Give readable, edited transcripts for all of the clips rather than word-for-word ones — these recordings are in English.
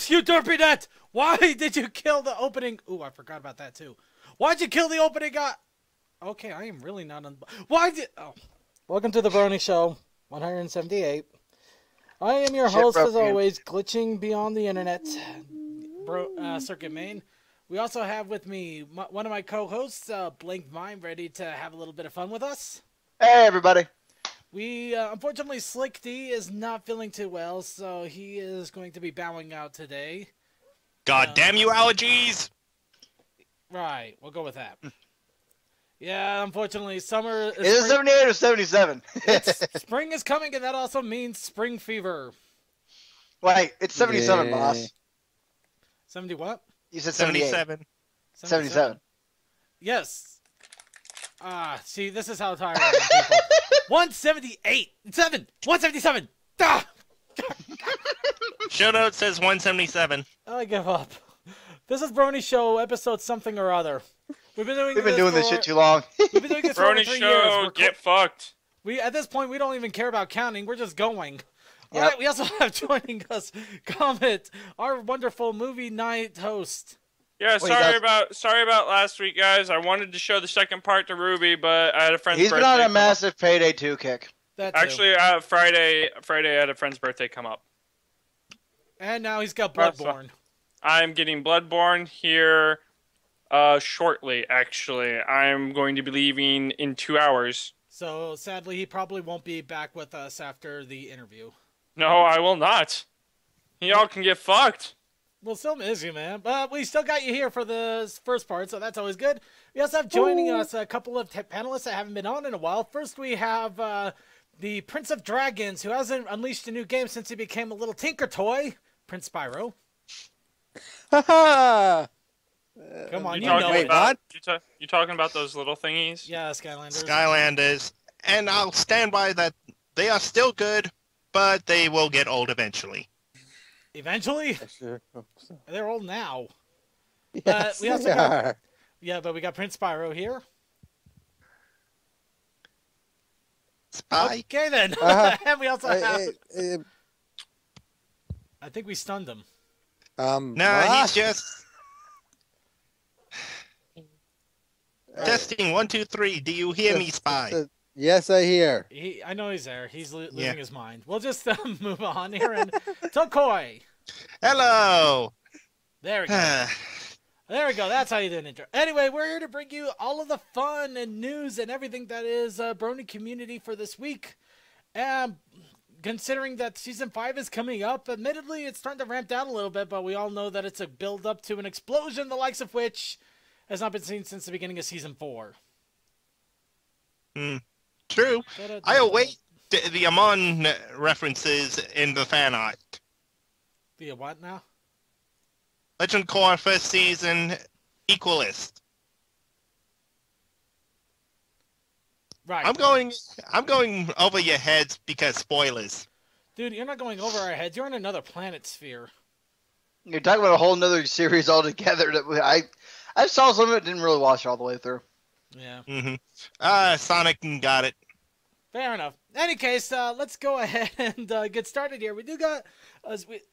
Yes, you derpy-net! Why did you kill the opening? Ooh, I forgot about that too. Why'd you kill the opening guy? Okay, I am really not on. Why did? Oh, welcome to the Brony Show, 178. I am your host, as always, glitching beyond the internet, Circuit Main. We also have with me one of my co-hosts, Blink Mime, ready to have a little bit of fun with us. Hey, everybody. We, unfortunately, Slick D is not feeling too well, so he is going to be bowing out today. God damn you, allergies! Right, we'll go with that. Yeah, unfortunately, summer... Is it 78 or 77? Spring is coming, and that also means spring fever. Wait, it's 77, boss. 70 what? You said 77. 77. Yes. See, this is how tired I am, people. 178. 177. Ah! Show note says 177. I give up. This is Brony Show, episode something or other. We've been doing this shit too long. We've been doing this for over 3 years. Brony Show, get fucked. At this point, we don't even care about counting. We're just going. Yep. All right, we also have joining us, Comet, our wonderful movie night host. Yeah, sorry about last week, guys. I wanted to show the second part to Ruby, but I had a friend's birthday. He's been on a massive Payday 2 kick. Actually, Friday I had a friend's birthday come up. And now he's got Bloodborne. I'm getting Bloodborne here shortly, actually. I'm going to be leaving in 2 hours. So, sadly, he probably won't be back with us after the interview. No, I will not. Y'all can get fucked. We'll still miss you, man. But we still got you here for the first part, so that's always good. We also have joining us a couple of panelists that haven't been on in a while. First, we have the Prince of Dragons, who hasn't unleashed a new game since he became a little tinker toy, Prince Spyro. Haha! Come on, You talking about those little thingies? Yeah, Skylanders. Skylanders. And I'll stand by that. They are still good, but they will get old eventually. Eventually? I sure hope so. They're old now. Yes, we also they got, are. Yeah, but we got Prince Spyro here. Spy? Okay, then. And we also have... I think we stunned him. No, he's just... Testing 1, 2, 3. Do you hear me, Spy? Yes, I hear. I know he's there. He's losing his mind. We'll just move on here. And Tokoi. Hello. There we go. There we go. That's how you do an intro. Anyway, we're here to bring you all of the fun and news and everything that is Brony community for this week. Considering that Season 5 is coming up, admittedly, it's starting to ramp down a little bit, but we all know that it's a build-up to an explosion, the likes of which has not been seen since the beginning of Season 4. True. I await the Amon references in the fan art. The what now? Legend Core first season Equalist. Right. I'm going over your heads because spoilers. Dude, you're not going over our heads. You're in another planet sphere. You're talking about a whole nother series altogether. That I saw some of it, didn't really watch it all the way through. Yeah. Sonic got it. Fair enough. In any case, let's go ahead and get started here. We do got,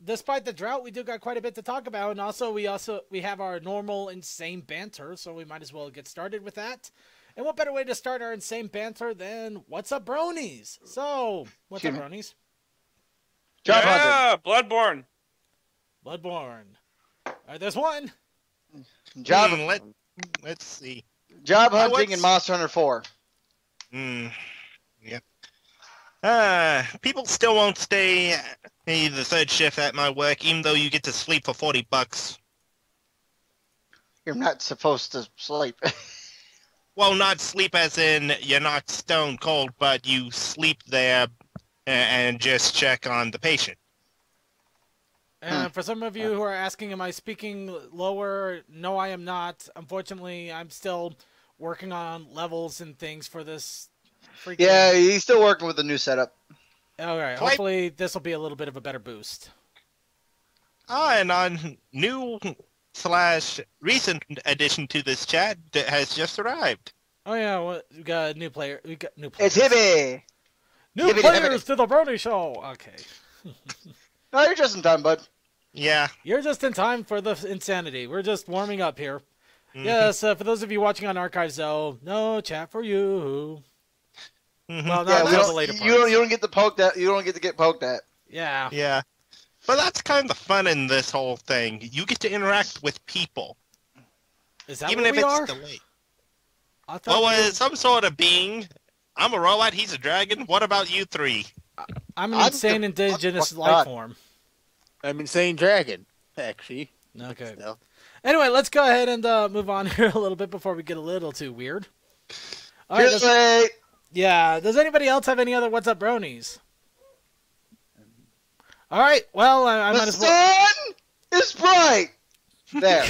despite the drought, we do got quite a bit to talk about, and also we have our normal insane banter, so we might as well get started with that. And what better way to start our insane banter than What's Up Bronies? So, what's up Bronies? Yeah, Bloodborne. Bloodborne. All right, there's one. Let's see. Job hunting and Monster Hunter 4. Yeah. People still won't stay the third shift at my work, even though you get to sleep for $40. You're not supposed to sleep. Well, not sleep as in you're not stone cold, but you sleep there and just check on the patient. And for some of you who are asking, am I speaking lower? No, I am not. Unfortunately, I'm still working on levels and things for this. Yeah, he's still working with the new setup. All right. Hopefully, this will be a little bit of a better boost. And on new / recent addition to this chat that has just arrived. Oh yeah, well, we got a new player. We got new players. It's Hibby. New players to the Brony Show. Okay. No, you're just in time, bud. Yeah. You're just in time for the insanity. We're just warming up here. Mhm. Yes, for those of you watching on Archives, though, no chat for you. Mhm. Well, Yeah, not we the don't, later you parts. don't get to poke that. You don't get to get poked at. Yeah. Yeah. But that's kind of fun in this whole thing. You get to interact with people, Is that even what if we it's are? delayed. I thought Well, we were- it's some sort of being. I'm a robot. He's a dragon. What about you three? I'm an I'm insane the- indigenous fuck life not. form. I'm insane dragon, actually. Okay. Still. Anyway, let's go ahead and move on here a little bit before we get a little too weird. All right, Wait. yeah. Does anybody else have any other What's Up Bronies? All right. Well, I might The as well. sun is bright. There.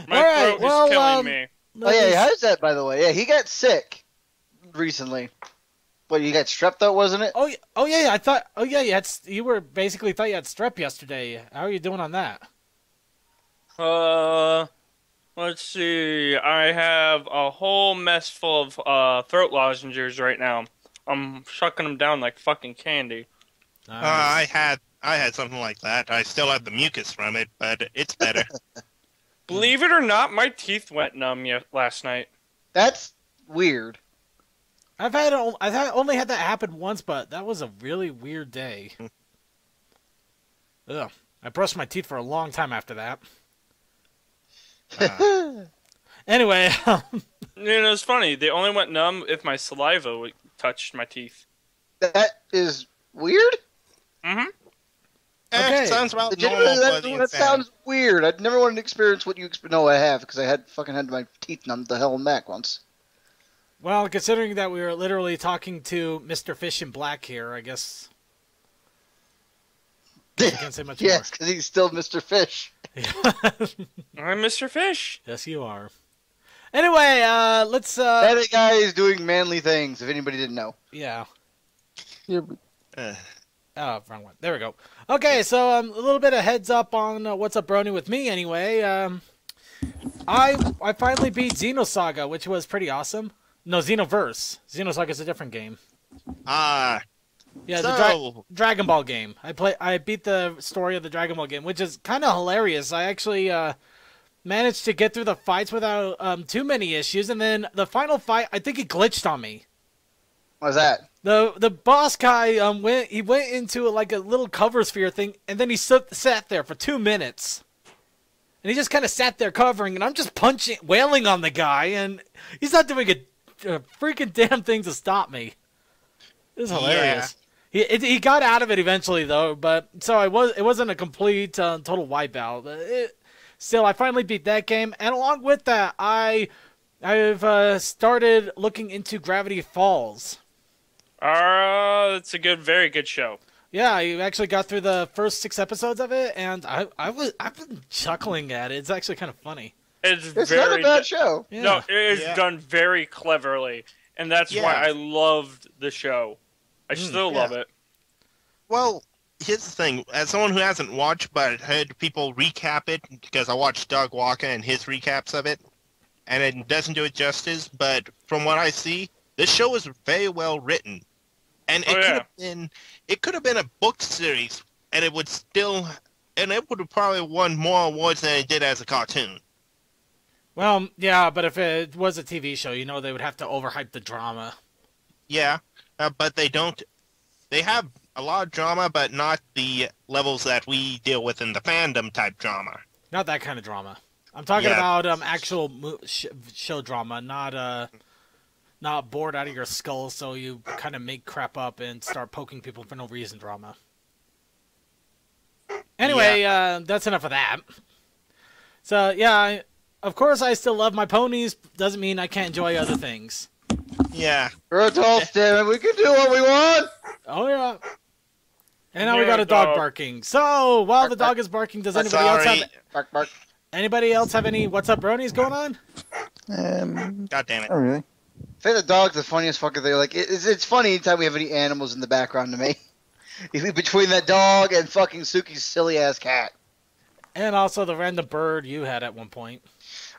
My All right, throat well, is killing me. Oh yeah, how's that by the way? Yeah, he got sick recently. What, you got strep throat, wasn't it? Oh, oh yeah. I thought. Oh yeah. You were basically thought you had strep yesterday. How are you doing on that? Let's see. I have a whole mess full of throat lozenges right now. I'm shucking them down like fucking candy. I had something like that. I still have the mucus from it, but it's better. Believe it or not, my teeth went numb last night. That's weird. I've only had that happen once, but that was a really weird day. Ugh. I brushed my teeth for a long time after that. Anyway, You know, it's funny. They only went numb if my saliva touched my teeth. That is weird. Mm-hmm. Okay. Sounds about Legitimately, normal for that, the that insane. sounds weird. I'd never wanted to experience what you No, I have, because I had my teeth numbed the hell and back once. well, considering that we were literally talking to Mr. Fish in Black here, I guess I can't say much Yes, because he's still Mr. Fish. more. I'm Mr. Fish. Yes, you are. Anyway, let's That guy is doing manly things, if anybody didn't know. yeah. Uh, Oh, wrong one. There we go. Okay, so a little bit of heads up on What's Up Brony with me anyway. I finally beat Xenosaga, which was pretty awesome. No, Xenoverse. Xenosaga's a different game. Yeah, so, Dragon Ball game. I beat the story of the Dragon Ball game, which is kind of hilarious. I actually managed to get through the fights without too many issues, and then the final fight, I think it glitched on me. What's that? The boss guy went into like a little cover sphere thing, and then he sat there for 2 minutes, and he just kind of sat there covering, and I'm just wailing on the guy, and he's not doing a freaking damn thing to stop me. It was hilarious. He got out of it eventually though, but so it wasn't a complete total wipeout. Still, I finally beat that game, and along with that, I've started looking into Gravity Falls. It's a very good show. Yeah, I actually got through the first 6 episodes of it, and I've been chuckling at it. It's actually kind of funny. It's It's very not a bad show. Yeah. No, it is Yeah. done very cleverly, and that's Yeah. why I loved the show. I still yeah. love it. well, here's the thing. As someone who hasn't watched but heard people recap it, because I watched Doug Walker and his recaps of it, and it doesn't do it justice, but from what I see, this show is very well written. And it could have been a book series, and it would have probably won more awards than it did as a cartoon. Well, yeah, but if it was a TV show, they would have to overhype the drama. Yeah, but they don't. They have a lot of drama, but not the levels that we deal with in the fandom type drama. Not that kind of drama. I'm talking Yeah. about actual show drama, not bored out of your skull, so you kind of make crap up and start poking people for no reason drama. Anyway, that's enough of that. So, yeah, of course I still love my ponies. Doesn't mean I can't enjoy other things. Yeah. We're adults, damn it. We can do what we want. Oh, yeah. And now we You're got a a dog dog. barking. So, while the Bark, dog is barking, does Bark, anybody else Sorry. have Bark, bark. any What's Up Bronies going on? God damn it. Not really. I think the dog's the funniest fucking thing. Like, it's funny anytime we have any animals in the background to me. Between that dog and fucking Suki's silly ass cat. And also the random bird you had at one point.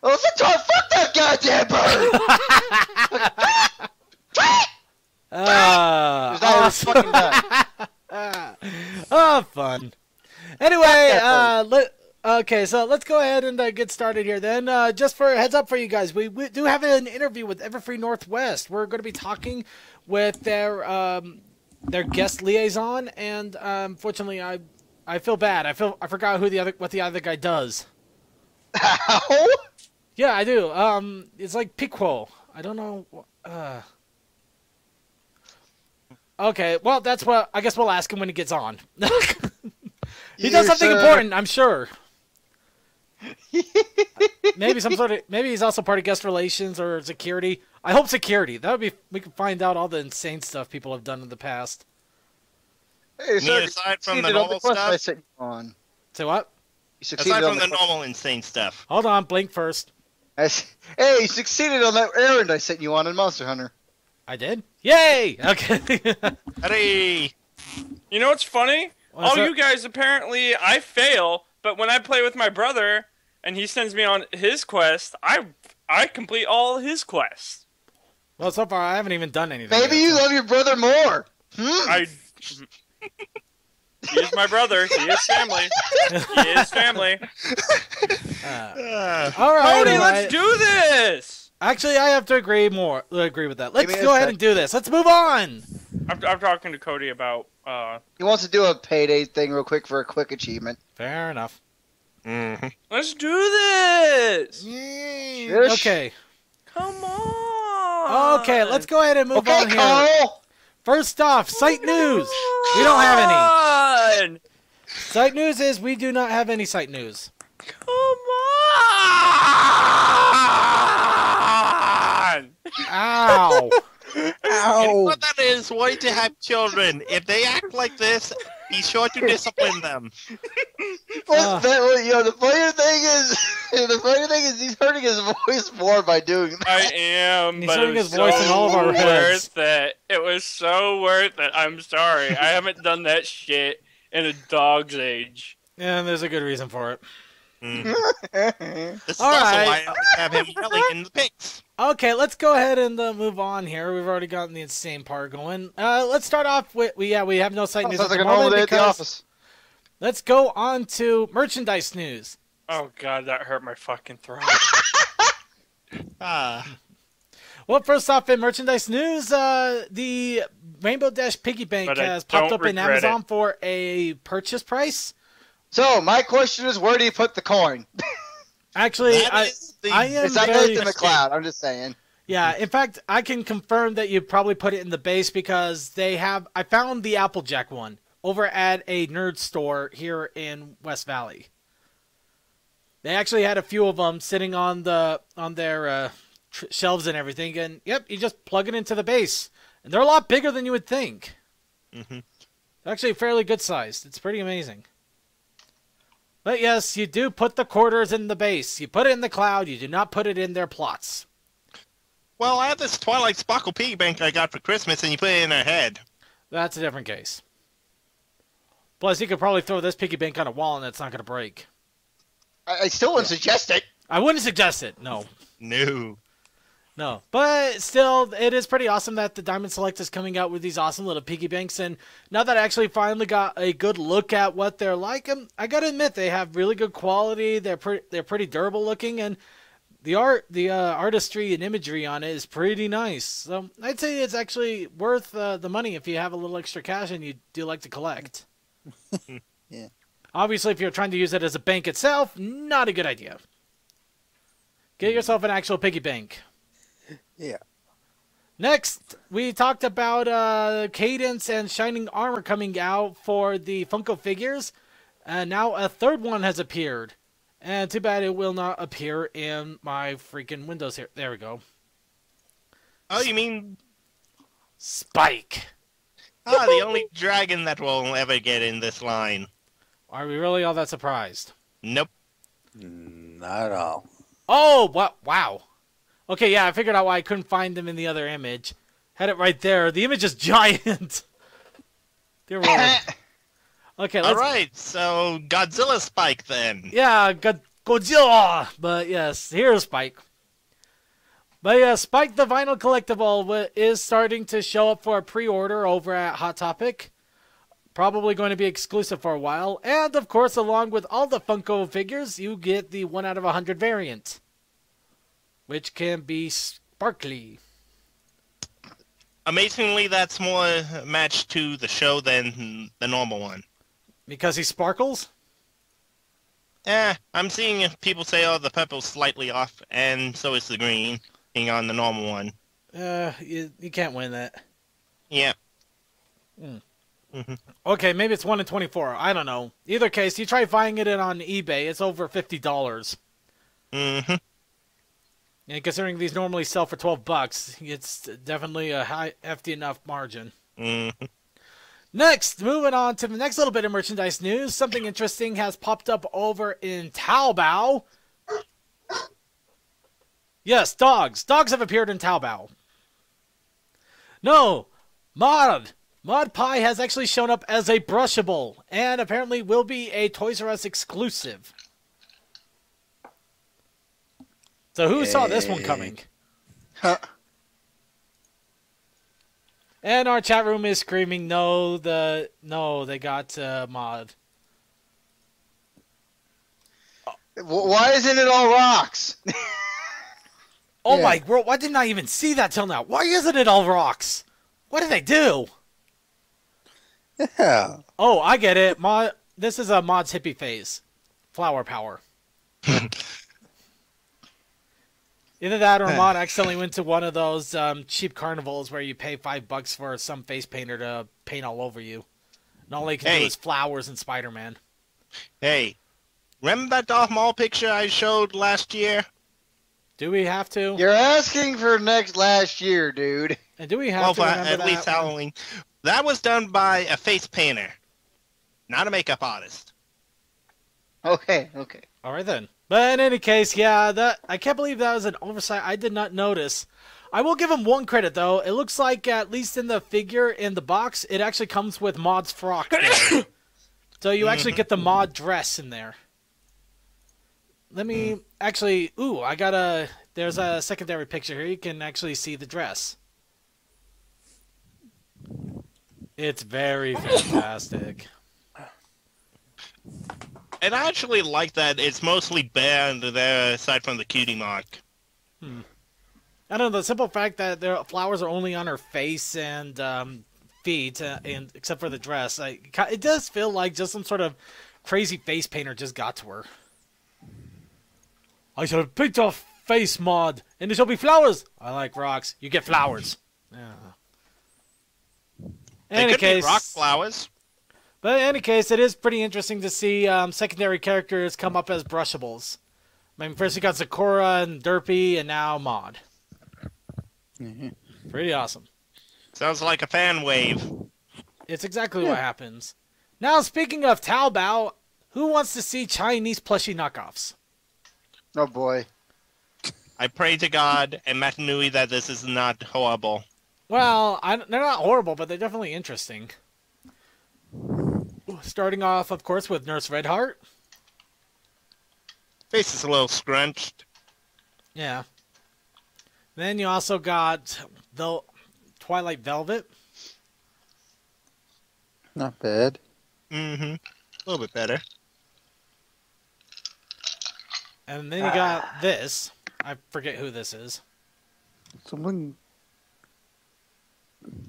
Oh, it's a dog. Fuck that goddamn bird. There's not even Awesome. fucking done. Oh, fun. Anyway, okay, so let's go ahead and get started here then. Just for a heads up for you guys, we do have an interview with Everfree Northwest. We're going to be talking with their guest liaison, and unfortunately, I feel bad. I forgot what the other guy does. How? Yeah, I do. It's like Piquo. I don't know. Okay, well, that's what I guess we'll ask him when he gets on. He does something important, I'm sure. Maybe he's also part of guest relations or security. I hope security. That would be. We can find out all the insane stuff people have done in the past. Hey, You mean aside from the normal stuff? I sent you on. Say what? You succeeded Aside on from the normal insane stuff. Hold on, blink first. Hey, you succeeded on that errand I sent you on in Monster Hunter. I did. Yay! Okay. Howdy! You know what's funny? What's All up? you guys apparently I fail, but when I play with my brother and he sends me on his quest, I complete all his quests. Well, so far I haven't even done anything. Maybe yet, you so- love your brother more. He is my brother. He is family. He is family. All right. Cody, all let's right. do this. Actually, I have to agree with that. Let's Give me go a ahead sec. and do this. Let's move on. I'm talking to Cody about. He wants to do a payday thing real quick for a quick achievement. Fair enough. Mhm. Let's do this. Shush. Okay. Come on. Okay, let's go ahead and move Okay, on here. Carl. First off, site news. We don't have any. Come on. Site news is we do not have any site news. Come on. Ow. And what that is, why to have children. If they act like this, be sure to discipline them. What's that? The funny thing is, he's hurting his voice more by doing that. I am, He's but hearing it his was voice in so all of our heads. worth it. It was so worth it. I'm sorry. I haven't done that shit in a dog's age. Yeah, there's a good reason for it. Mhm. This is All also right. why I have him yelling in the pics. Okay, let's go ahead and move on here. We've already gotten the insane part going. Let's start off with we have no site news Sounds at like the a normal moment day at the because office. let's go on to merchandise news. Oh god, that hurt my fucking throat. Well, first off, in merchandise news, the Rainbow Dash Piggy Bank But I has popped don't up in regret Amazon for a purchase price. So my question is, where do you put the coin? Actually, That is the- I am It's not very in the cloud. I'm just saying. yeah. In fact, I can confirm that you probably put it in the base because they have. I found the Applejack one over at a nerd store here in West Valley. They actually had a few of them sitting on their shelves and everything, and yep, you just plug it into the base, and they're a lot bigger than you would think. Mhm. They're actually fairly good sized. It's pretty amazing. But yes, you do put the quarters in the base. You put it in the cloud. You do not put it in their plots. Well, I have this Twilight Sparkle piggy bank I got for Christmas, and you put it in her head. That's a different case. Plus, you could probably throw this piggy bank on a wall and it's not going to break. I still wouldn't suggest it. I wouldn't suggest it. No. No. No. But still, it is pretty awesome that the Diamond Select is coming out with these awesome little piggy banks. And now that I actually finally got a good look at what they're like, I got to admit, they have really good quality. They're pretty durable looking. And the artistry and imagery on it is pretty nice. So I'd say it's actually worth the money if you have a little extra cash and you do like to collect. Yeah. Obviously, if you're trying to use it as a bank itself, not a good idea. Get yourself an actual piggy bank. Yeah. Next, we talked about Cadence and Shining Armor coming out for the Funko figures. And now a third one has appeared. And too bad it will not appear in my freaking windows here. There we go. Oh, you mean Spike. the only dragon that we'll ever get in this line? Are we really all that surprised? Nope. Not at all. Oh, wow. Okay, yeah, I figured out why I couldn't find them in the other image. Had it right there. The image is giant. Dear Lord. Okay, let's... All right, so Godzilla Spike then. Yeah, Godzilla! But yes, here's Spike. But yeah, Spike the Vinyl Collectible is starting to show up for a pre-order over at Hot Topic. Probably going to be exclusive for a while. And, of course, along with all the Funko figures, you get the 1 out of 100 variant, which can be sparkly. Amazingly, that's more matched to the show than the normal one. Because he sparkles? I'm seeing people say, oh, the purple's slightly off, and so is the green, being on the normal one. You can't win that. Yeah. Okay, maybe it's 1 in 24. I don't know. Either case, you try finding it on eBay, it's over $50. Mm-hmm. And considering these normally sell for $12, it's definitely a hefty enough margin. Mm-hmm. Next, moving on to the next little bit of merchandise news. Something interesting has popped up over in Taobao. Yes, dogs. Dogs have appeared in Taobao. No, Mod Pie has actually shown up as a brushable, and apparently will be a Toys R Us exclusive. So who saw this one coming? Huh. And our chat room is screaming, no, they got Mod. Why isn't it all rocks? Oh Yeah. my world, why didn't I even see that till now? Why isn't it all rocks? What did they do? Yeah. Oh, I get it. This is a Mod's hippie phase. Flower power. Either that or Mod accidentally went to one of those cheap carnivals where you pay $5 for some face painter to paint all over you. And all they can do is flowers and Spider-Man. Hey, remember that Darth Maul picture I showed last year? Do we have to? You're asking for last year, dude. And do we have Well, to for remember at that least one? Halloween. That was done by a face painter, not a makeup artist. Okay. All right then. But in any case, yeah, I can't believe that was an oversight. I did not notice. I will give him one credit though. It looks like at least in the figure in the box, it actually comes with Mod's frock there. So you actually get the Mod dress in there. Let me actually. Ooh, there's a secondary picture here. You can actually see the dress. It's very fantastic. And I actually like that it's mostly bare under there, aside from the cutie mark. I don't know, the simple fact that the flowers are only on her face and feet, and except for the dress, it does feel like just some sort of crazy face painter just got to her. I shall have picked off face, Mod, and there shall be flowers. I like rocks. You get flowers. Yeah. They could be rock flowers. But in any case, it is pretty interesting to see secondary characters come up as brushables. I mean, first you got Zakora and Derpy, and now Mod. Pretty awesome. Sounds like a fan wave. It's exactly what happens. Now, speaking of Taobao, who wants to see Chinese plushie knockoffs? Oh boy. I pray to God and Matanui that this is not horrible. Well, they're not horrible, but they're definitely interesting. Starting off, of course, with Nurse Redheart. Face is a little scrunched. Yeah. Then you also got the Twilight Velvet. Not bad. Mm-hmm. A little bit better. And then you got this. I forget who this is. Someone.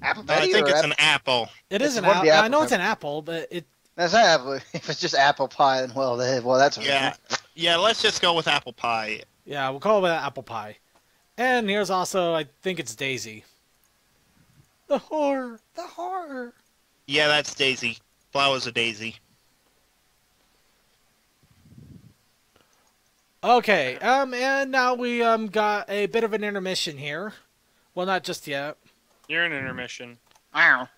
Apple I Betty think or it's an apple. It It's is an one of apple. the I apple know it's pie. an apple, but it. That's not apple. If it's just apple pie, then that's Yeah. Yeah, let's just go with apple pie. Yeah, we'll call it apple pie. And here's also, I think it's Daisy. The horror. The horror. Yeah, that's Daisy. Flowers are Daisy. Okay, and now we got a bit of an intermission here. Well, not just yet. You're in intermission. Wow.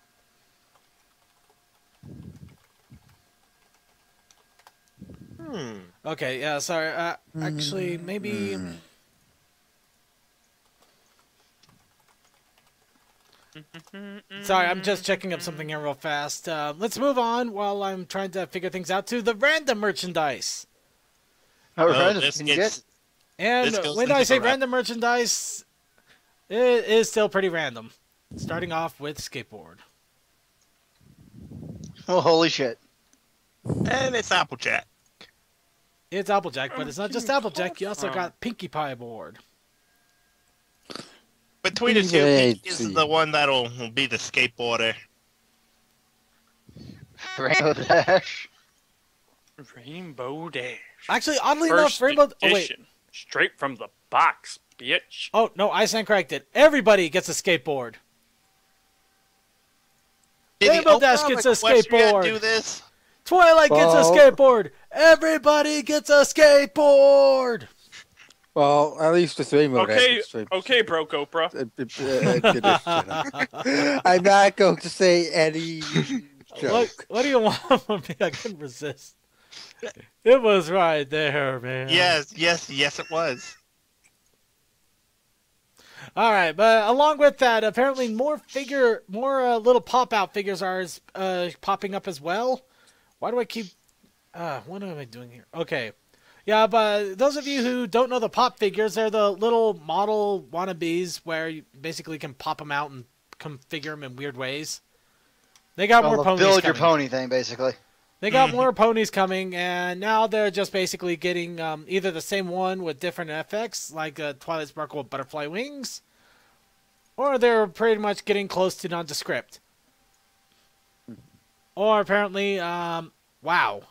Okay, yeah, sorry. Actually, maybe. Sorry, I'm just checking up something here real fast. Let's move on while I'm trying to figure things out to the random merchandise. Oh, Oh, right. this Can you gets- And This goes when into I say the wrap. random merchandise, it is still pretty random. Starting off with skateboard. Well, holy shit. And it's Applejack. It's Applejack, but it's not just Applejack. You also from? got Pinkie Pie aboard. Between the two, Wait, Pinky is see. the one that'll be the skateboarder. Rainbow Dash. Rainbow Dash. Actually, oddly First enough, Rainbow. Oh wait. edition. Straight from the box, bitch. Oh no, I stand corrected. Everybody gets a skateboard. Rainbow Dash gets a skateboard. Do this? Twilight gets a Well- skateboard. Everybody gets a skateboard. Well, at least with Rainbow Okay, Dash, it's okay, broke Oprah. I'm not going to say any joke. What do you want from me? I couldn't resist. It was right there, man. Yes, it was. All right, but along with that, apparently more little pop-out figures are popping up as well. Why do I keep? What am I doing here? Okay, yeah, but those of you who don't know the pop figures, they're the little model wannabes where you basically can pop them out and configure them in weird ways. They got more Well, ponies build your coming. pony thing, basically. They got more ponies coming, and now they're just basically getting either the same one with different effects, like Twilight Sparkle with butterfly wings, or they're pretty much getting close to nondescript. Or apparently, wow.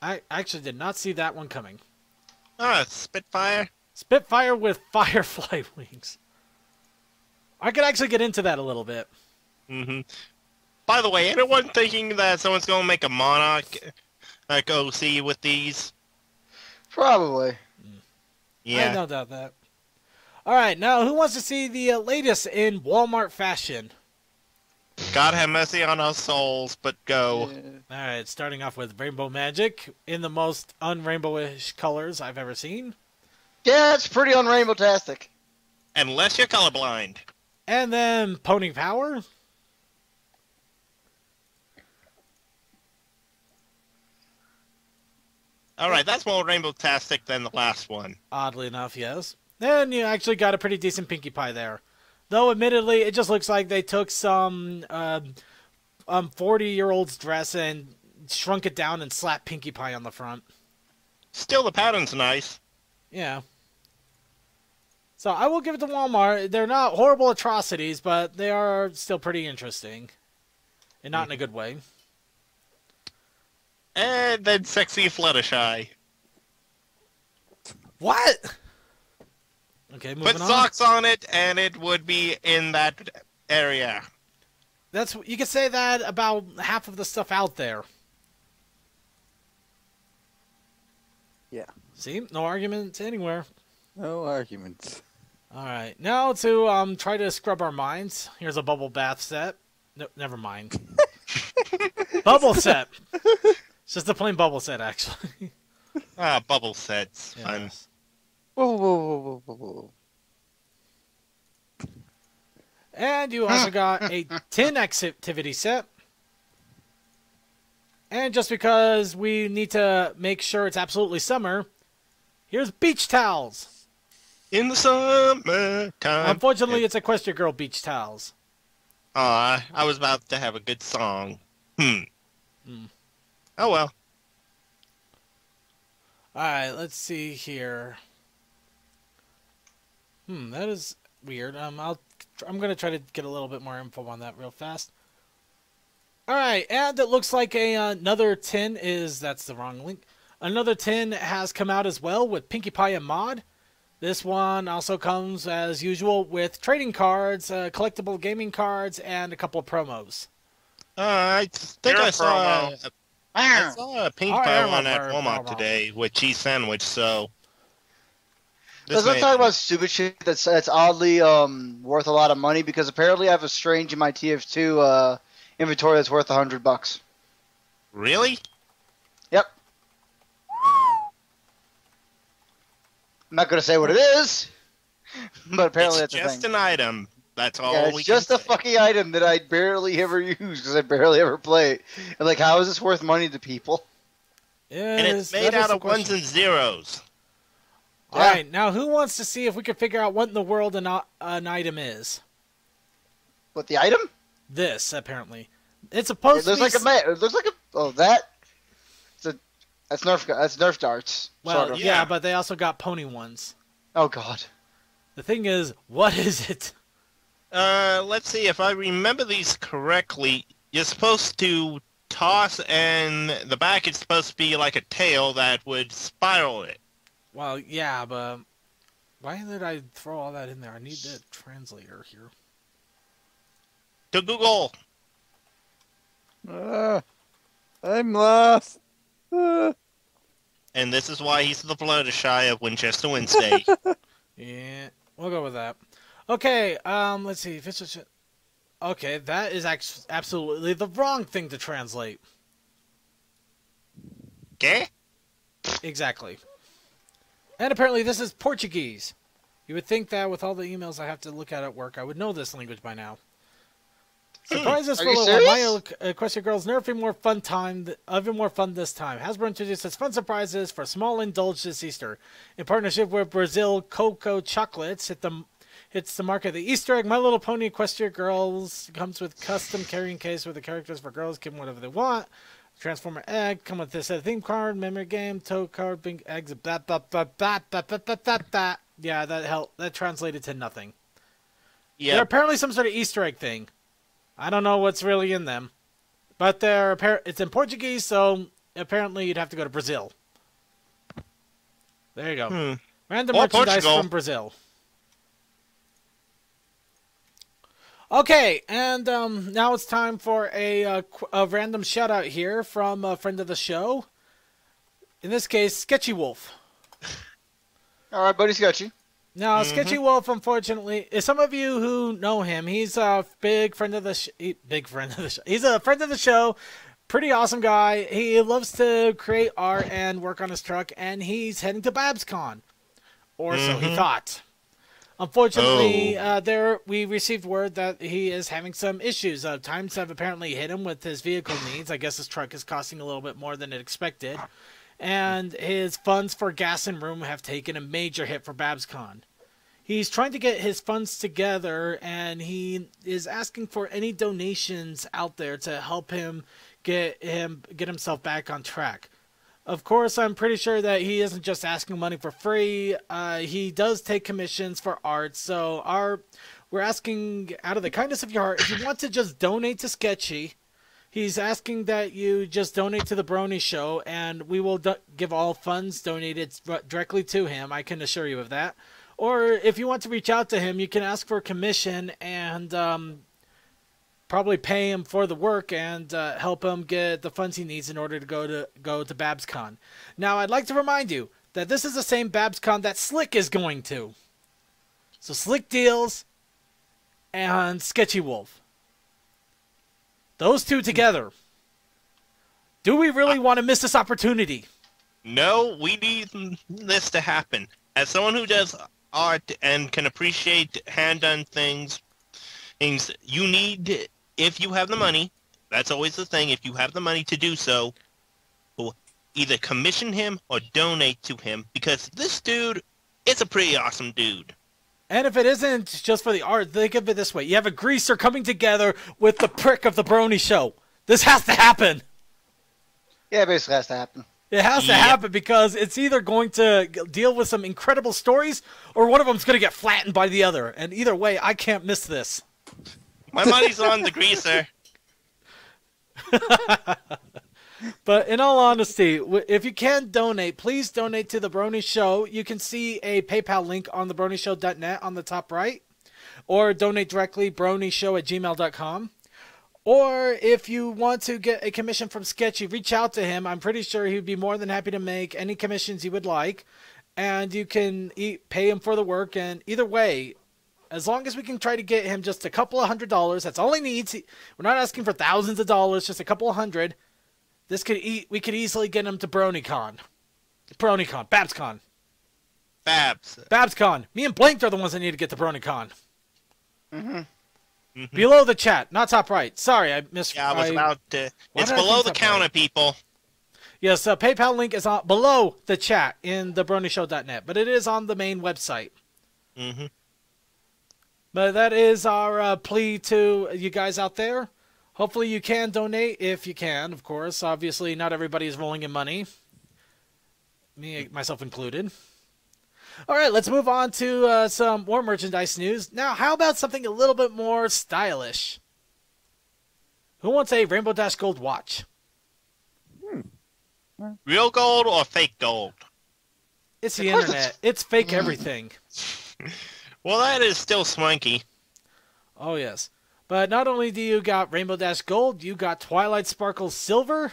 I actually did not see that one coming. Spitfire. Spitfire with firefly wings. I could actually get into that a little bit. Mm-hmm. By the way, anyone thinking that someone's going to make a Monarch OC with these? Probably. I Yeah. don't doubt that. All right, now who wants to see the latest in Walmart fashion? God have mercy on our souls, but go. All right, starting off with Rainbow Magic in the most unrainbowish colors I've ever seen. Yeah, it's pretty unrainbow-tastic. Unless you're colorblind. And then Pony Power. Alright, that's more rainbow-tastic than the last one. Oddly enough, yes. Then you actually got a pretty decent Pinkie Pie there. Though, admittedly, it just looks like they took some 40-year-old's dress and shrunk it down and slapped Pinkie Pie on the front. Still, the pattern's nice. Yeah. So I will give it to Walmart. They're not horrible atrocities, but they are still pretty interesting. And not in a good way. And then sexy Fluttershy. What? Okay, moving Put on. socks on it, and it would be in that area. That's you could say that about half of the stuff out there. Yeah. See, no arguments anywhere. No arguments. All right, now to try to scrub our minds. Here's a bubble bath set. No, never mind. Bubble set. It's just a plain bubble set, actually. Bubble sets. Fun. Yes. Whoa, whoa, whoa, whoa, whoa. And you also got a tin activity set. And just because we need to make sure it's absolutely summer, here's beach towels. In the summertime. Unfortunately, it's Equestria Girl beach towels. I was about to have a good song. Oh well. Alright, let's see here. That is weird. I'm gonna try to get a little bit more info on that real fast. Alright, and it looks like another tin that's the wrong link. Another tin has come out as well with Pinkie Pie and Mod. This one also comes, as usual, with trading cards, collectible gaming cards, and a couple of promos. I think Your I saw, promo. I saw a Pink Oh, Pie yeah, one at promo. Walmart today with cheese sandwich, so... Let's not talk about stupid shit that's oddly worth a lot of money, because apparently I have a Strange in my TF2 inventory that's worth $100. Really? Yep. I'm not gonna say what it is, but apparently It's that's a just thing. an item. That's all Yeah, we it's just can a say. fucking item that I barely ever use because I barely ever play it. And like, how is this worth money to people? And it's made out of ones and zeros. All right, now who wants to see if we can figure out what in the world an item is? What, the item? This, apparently. It's supposed It to looks be. like a. It looks like a. Oh, that. That's Nerf. That's Nerf darts. Well, sort of. yeah, but they also got pony ones. Oh God. The thing is, what is it? Let's see if I remember these correctly. You're supposed to toss, and the back is supposed to be like a tail that would spiral it. Well, yeah, but why did I throw all that in there? I need the translator here. To Google. I'm lost. And this is why he's the Fluttershy of Winchester Wednesday. Yeah, we'll go with that. Okay, let's see. If it's just... Okay, that is absolutely the wrong thing to translate. Okay? Exactly. And apparently this is Portuguese. You would think that with all the emails I have to look at work, I would know this language by now. Surprises Are for you little while. serious? My Equestria Girls Nerf even more fun time. Even more fun this time. Hasbro introduced its fun surprises for small indulge this Easter. In partnership with Brazil Cocoa Chocolates, hits the market. The Easter egg My Little Pony Equestria Girls comes with custom carrying case where the characters for girls can whatever they want. Transformer egg come with this theme card, memory game, toad card, bing eggs. Yeah, that translated to nothing. Yeah. They're apparently some sort of Easter egg thing. I don't know what's really in them, but it's in Portuguese, so apparently you'd have to go to Brazil. There you go. Random Or merchandise Portugal. from Brazil. Okay, and now it's time for a random shout out here from a friend of the show. In this case, Sketchy Wolf. All right, buddy, Sketchy. Now, Sketchy Wolf, unfortunately, some of you who know him, he's a big friend of the show. He's a friend of the show. Pretty awesome guy. He loves to create art and work on his truck, and he's heading to BabsCon. Or so he thought. Unfortunately, we received word that he is having some issues. Times have apparently hit him with his vehicle needs. I guess his truck is costing a little bit more than it expected. And his funds for gas and room have taken a major hit for BabsCon. He's trying to get his funds together, and he is asking for any donations out there to help him get himself back on track. Of course, I'm pretty sure that he isn't just asking money for free. He does take commissions for art, so we're asking out of the kindness of your heart, if you want to just donate to Sketchy, he's asking that you just donate to the Brony Show, and we will give all funds donated directly to him. I can assure you of that. Or if you want to reach out to him, you can ask for a commission and probably pay him for the work and help him get the funds he needs in order to go to BabsCon. Now, I'd like to remind you that this is the same BabsCon that Slick is going to. So Slick Deals and Sketchy Wolf. Those two together. Do we really want to miss this opportunity? No, we need this to happen. As someone who does art and can appreciate hand-done things, you need, if you have the money, that's always the thing, if you have the money to do so, either commission him or donate to him, because this dude is a pretty awesome dude. And if it isn't just for the art, think of it this way. You have a greaser coming together with the prick of the Brony Show. This has to happen. Yeah, it basically has to happen. It has to happen because it's either going to deal with some incredible stories or one of them's going to get flattened by the other. And either way, I can't miss this. My money's on the greaser. But in all honesty, if you can donate, please donate to the Brony Show. You can see a PayPal link on thebronyshow.net on the top right. Or donate directly, bronyshow@gmail.com. Or if you want to get a commission from Sketchy, reach out to him. I'm pretty sure he'd be more than happy to make any commissions you would like. And you can pay him for the work. And either way, as long as we can try to get him just a couple of $100, that's all he needs. We're not asking for thousands of dollars, just a couple of $100. We could easily get him to BronyCon. BabsCon. BabsCon. Me and Blank are the ones that need to get to BronyCon. Below the chat, not top right. Sorry, I missed. Yeah, I was about to. Why It's did I below think the top counter, right? people. Yes, PayPal link is below the chat in thebronyshow.net, but it is on the main website. But that is our plea to you guys out there. Hopefully you can donate if you can, of course. Obviously, not everybody is rolling in money. Me, myself included. All right, let's move on to some more merchandise news. Now, how about something a little bit more stylish? Who wants a Rainbow Dash Gold watch? Real gold or fake gold? It's the internet. It's fake everything. Well, that is still swanky. Oh, yes. But not only do you got Rainbow Dash Gold, you got Twilight Sparkle Silver.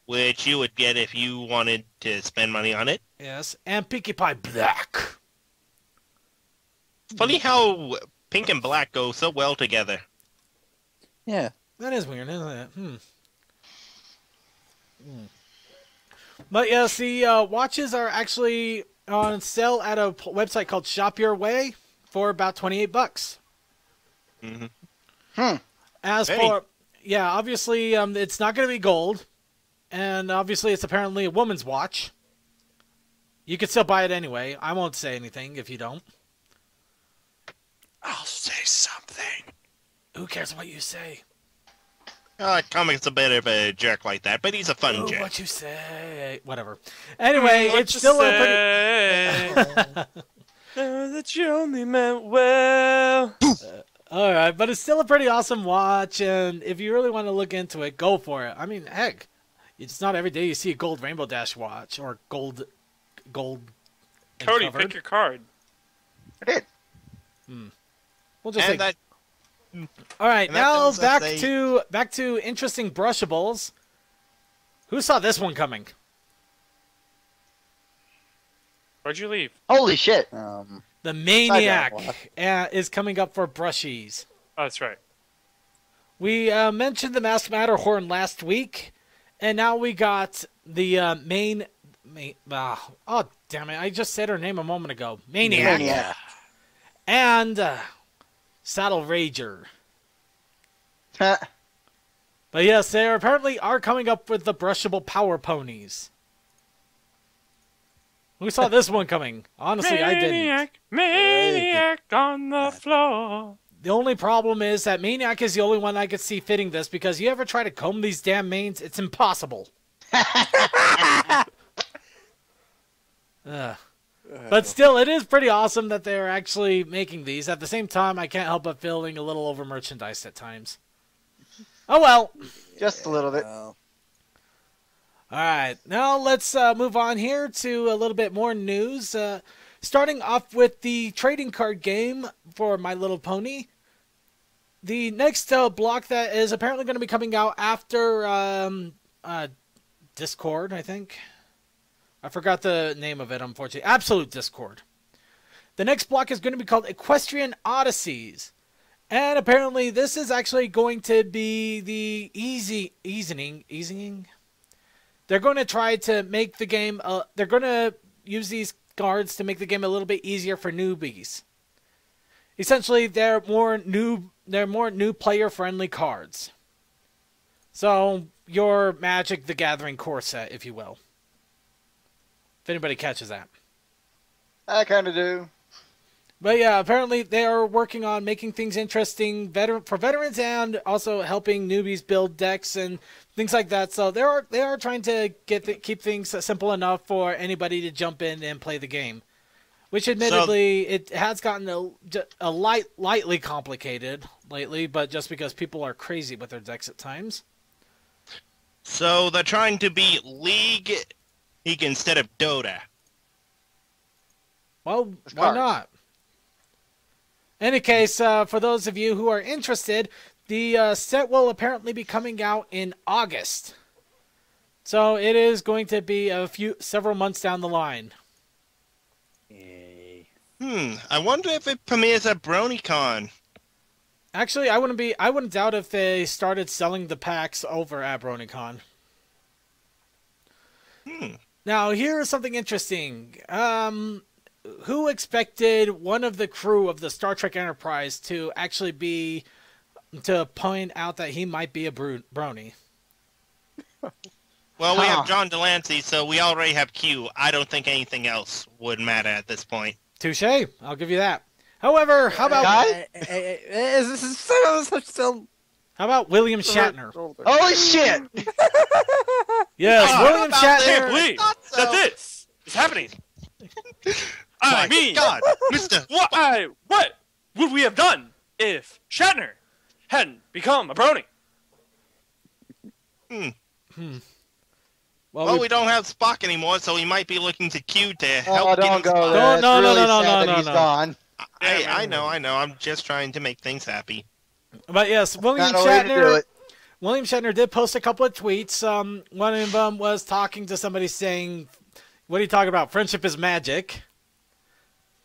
Which you would get if you wanted to spend money on it. Yes. And Pinkie Pie Black. Funny how pink and black go so well together. Yeah. That is weird, isn't it? But yes, the watches are actually on sale at a website called Shop Your Way for about $28. As for, yeah, obviously it's not going to be gold, and obviously it's apparently a woman's watch. You can still buy it anyway. I won't say anything if you don't. I'll say something. Who cares what you say? Comic's a bit of a jerk like that, but he's a fun jerk. What you say? Whatever. Anyway, it's still a pretty... that you only meant well. All right, but it's still a pretty awesome watch, and if you really want to look into it, go for it. I mean, heck, it's not every day you see a gold Rainbow Dash watch or gold. Cody, pick your card. I did. We'll just And say. that, All right, and that now tells us back to interesting brushables. Who saw this one coming? Where'd you leave? Holy shit. The Maniac is coming up for brushies. Oh, that's right. We mentioned the Masked Matterhorn last week, and now we got the oh, damn it. I just said her name a moment ago. Maniac. And Saddle Rager. But yes, they apparently are coming up with the brushable power ponies. Who saw this one coming? Honestly, I didn't. Maniac on the floor. The only problem is that Maniac is the only one I could see fitting this, because you ever try to comb these damn manes, it's impossible. But still, it is pretty awesome that they're actually making these. At the same time, I can't help but feeling a little over merchandised at times. Oh well. Just a little bit. Alright, now let's move on here to a little bit more news. Starting off with the trading card game for My Little Pony. The next block that is apparently going to be coming out after Discord, I think. I forgot the name of it, unfortunately. Absolute Discord. The next block is going to be called Equestrian Odysseys. And apparently this is actually going to be the easing. They're going to try to make the game, they're going to use these cards to make the game a little bit easier for newbies. Essentially, they're more new player-friendly cards. So, your Magic the Gathering core set, if you will. If anybody catches that. I kind of do. But yeah, apparently they are working on making things interesting for veterans and also helping newbies build decks and things like that. So they are trying to keep things simple enough for anybody to jump in and play the game. Which admittedly, it has gotten lightly complicated lately, but just because people are crazy with their decks at times. So they're trying to be League instead of Dota. Well, why not? In any case, for those of you who are interested, the set will apparently be coming out in August. So it is going to be several months down the line. I wonder if it premieres at BronyCon. Actually, I wouldn't doubt if they started selling the packs over at BronyCon. Now, here's something interesting. Who expected one of the crew of the Star Trek Enterprise to actually to point out that he might be a brony? Well, we have John Delancey, so we already have Q. I don't think anything else would matter at this point. Touché. I'll give you that. However, how about... Is this still... How about William Shatner? Holy shit! Yes, Oh, William about I Shatner. can't believe thought so. that this is happening. I My mean, God, Mr. what would we have done if Shatner hadn't become a brony? Well, we don't have Spock anymore, so he might be looking to Q to help Oh, get him don't go Spock. there. It's No, no, really no, no, sad no, that he's no. gone. I know. I'm just trying to make things happy. But yes, William Not a way to do Shatner. it. William Shatner did post a couple of tweets. One of them was talking to somebody saying, "What are you talking about? Friendship is magic."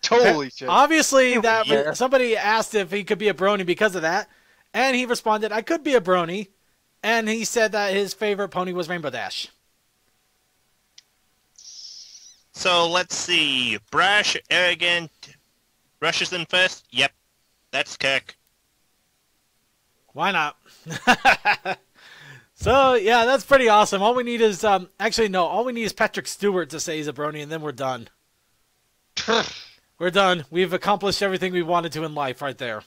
Holy shit. Obviously, Yeah. somebody asked if he could be a brony because of that, and he responded, "I could be a brony," and he said that his favorite pony was Rainbow Dash. So let's see. Brash, arrogant, rushes in first. Yep, that's Kirk. Why not? So yeah, that's pretty awesome. All we need is actually no, all we need is Patrick Stewart to say he's a brony, and then we're done. We're done. We've accomplished everything we wanted to in life right there.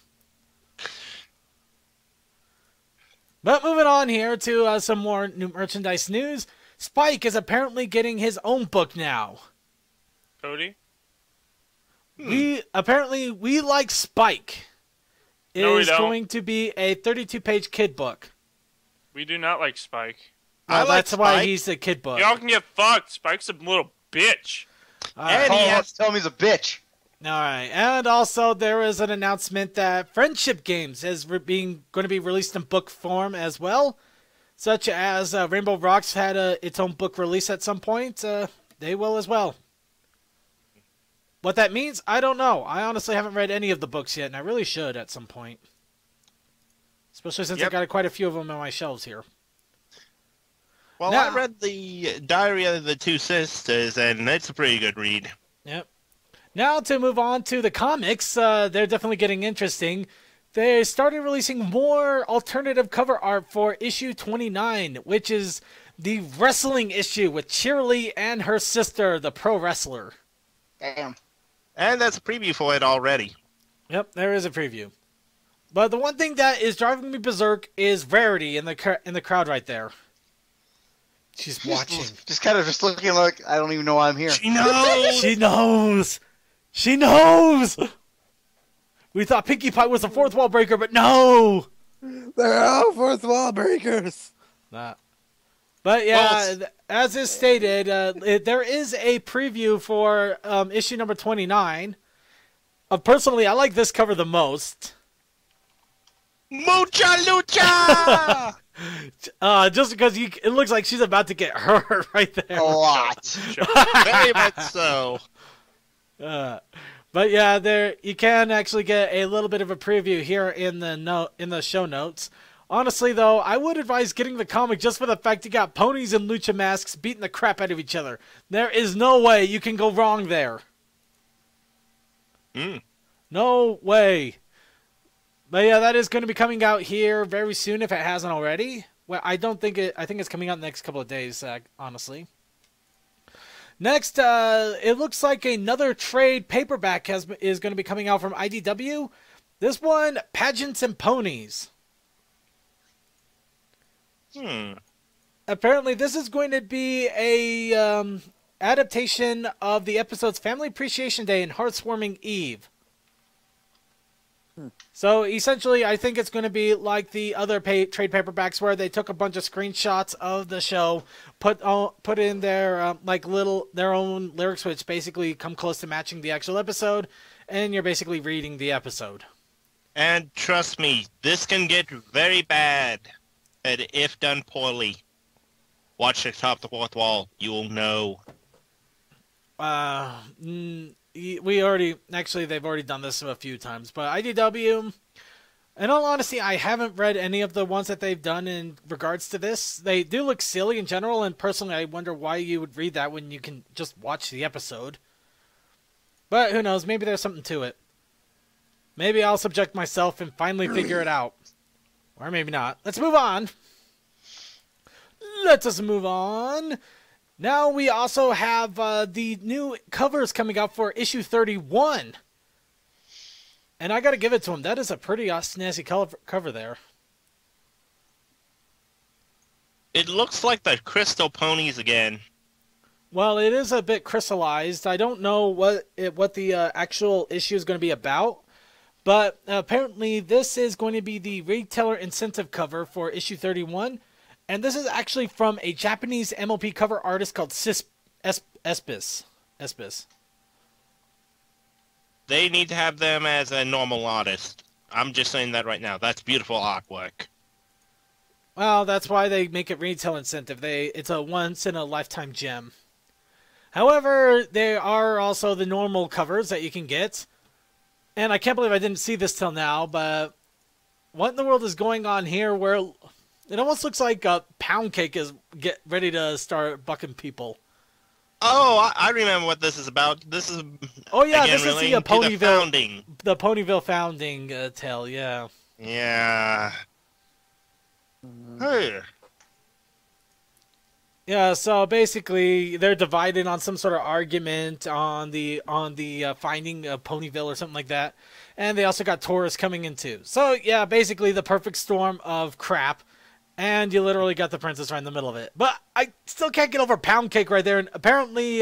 But moving on here to some more new merchandise news. Spike is apparently getting his own book now. Cody? We like Spike. It No, we is don't. going to be a 32-page kid book. We do not like Spike. I like That's why Spike. he's a kid book. Y'all can get fucked. Spike's a little bitch. And he Paul has- wants to tell me he's a bitch. All right, and also there is an announcement that Friendship Games is going to be released in book form as well, such as Rainbow Rocks had its own book release at some point. They will as well. What that means, I don't know. I honestly haven't read any of the books yet, and I really should at some point, especially since I Yep. got quite a few of them on my shelves here. Well, Now- I read the Diary of the Two Sisters, and it's a pretty good read. Yep. Now to move on to the comics, they're definitely getting interesting. They started releasing more alternative cover art for issue 29, which is the wrestling issue with Cheerly and her sister, the pro wrestler. Damn. And that's a preview for it already. Yep, there is a preview. But the one thing that is driving me berserk is Rarity in the crowd right there. She's watching. Just kind of just looking like I don't even know why I'm here. She knows! She knows. She knows. We thought Pinkie Pie was a fourth wall breaker, but no. They're all fourth wall breakers. Nah. But yeah, Well, as is stated, there is a preview for issue number 29. Personally, I like this cover the most. Mucha lucha! Just because it looks like she's about to get hurt right there. A lot. Very much so. But yeah, there you can actually get a little bit of a preview here in the show notes. Honestly, though, I would advise getting the comic just for the fact you got ponies and lucha masks beating the crap out of each other. There is no way you can go wrong there. No way. But yeah, that is going to be coming out here very soon if it hasn't already. Well, I think it's coming out in the next couple of days, honestly. Next, it looks like another trade paperback is going to be coming out from IDW. This one, Pageants and Ponies. Apparently, this is going to be a adaptation of the episodes Family Appreciation Day and Heartswarming Eve. So essentially, I think it's going to be like the other trade paperbacks where they took a bunch of screenshots of the show, put in their their own lyrics, which basically come close to matching the actual episode, and you're basically reading the episode. And trust me, this can get very bad, and if done poorly. Watch the top of the fourth wall. You'll know. They've already done this a few times, but IDW, in all honesty, I haven't read any of the ones that they've done in regards to this. They do look silly in general, and personally, I wonder why you would read that when you can just watch the episode. But who knows, maybe there's something to it. Maybe I'll subject myself and finally figure it out. Or maybe not. Let's move on. Let us move on. Now we also have the new covers coming out for issue 31. And I gotta give it to him. That is a pretty snazzy cover there. It looks like the Crystal Ponies again. Well, it is a bit crystallized. I don't know what the actual issue is going to be about, but apparently this is going to be the retailer incentive cover for issue 31, and this is actually from a Japanese MLP cover artist called Espis. They need to have them as a normal artist. I'm just saying that right now. That's beautiful artwork. Well, that's why they make it retail incentive. It's a once-in-a-lifetime gem. However, there are also the normal covers that you can get. And I can't believe I didn't see this till now, but what in the world is going on here where it almost looks like a Pound Cake is ready to start bucking people. Oh, I remember what this is about. This is this is the Ponyville founding. The Ponyville founding tale, yeah. Yeah. Hey. Yeah, so basically they're divided on some sort of argument on the finding of Ponyville or something like that, and they also got tourists coming in too. So yeah, basically the perfect storm of crap, and you literally got the princess right in the middle of it. But I still can't get over Pound Cake right there, and apparently